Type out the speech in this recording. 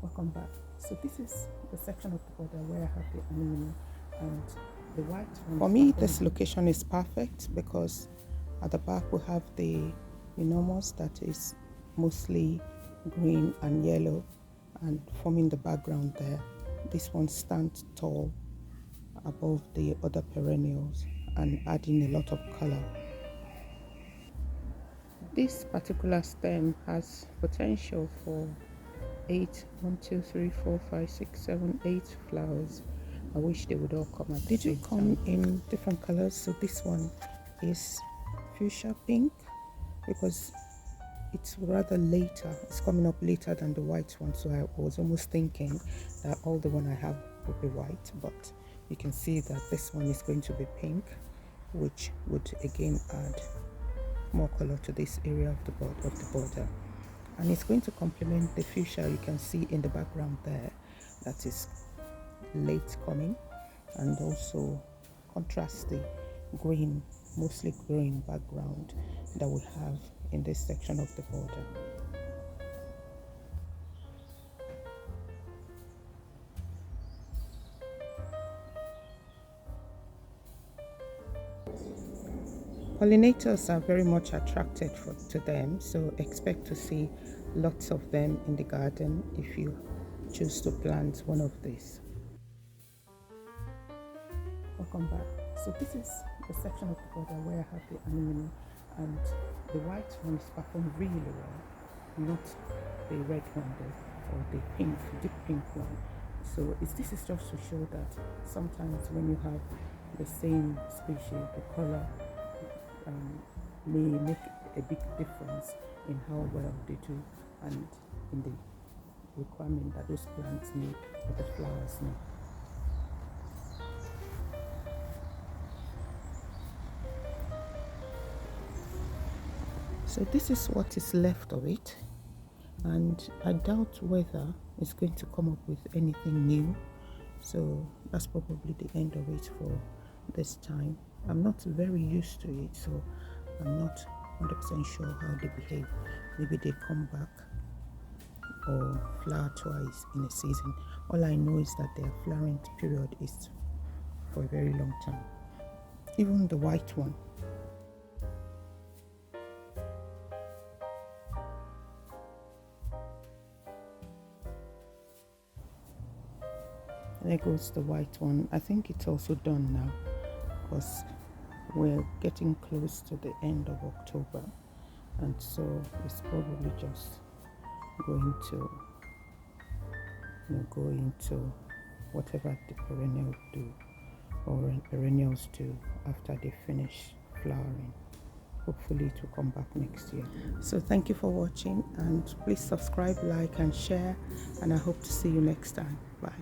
Welcome back. So this is the section of the border where I have the anemone and the white one. For me, this location is perfect because at the back we have the enormous that is mostly green and yellow and forming the background there. This one stands tall above the other perennials and adding a lot of color. This particular stem has potential for 8 flowers. I wish they would all come at the same time. In different colors. So this one is fuchsia pink because it's rather later. It's coming up later than the white one. So I was almost thinking that all the one I have would be white, but you can see that this one is going to be pink, which would again add more color to this area of the border. And it's going to complement the fuchsia you can see in the background there that is late coming, and also contrast the green, mostly green background that we have in this section of the border. Pollinators are very much attracted to them, so expect to see lots of them in the garden if you choose to plant one of these. Welcome back. So this is the section of the border where I have the anemone and the white one is performed really well, not the red one though, or the pink, deep pink one. So this is just to show that sometimes when you have the same species, the color may make a big difference in how well they do and in the requirement that those plants need or the flowers need. So this is what is left of it, and I doubt whether it's going to come up with anything new, so that's probably the end of it for this time. I'm not very used to it, so I'm not 100% sure how they behave. Maybe they come back or flower twice in a season. All I know is that their flowering period is for a very long time. Even the white one. There goes the white one. I think it's also done now because we're getting close to the end of October, and so it's probably just going to go into whatever the perennial do or perennials do after they finish flowering. Hopefully it will come back next year. So thank you for watching, and please subscribe, like and share, and I hope to see you next time. Bye.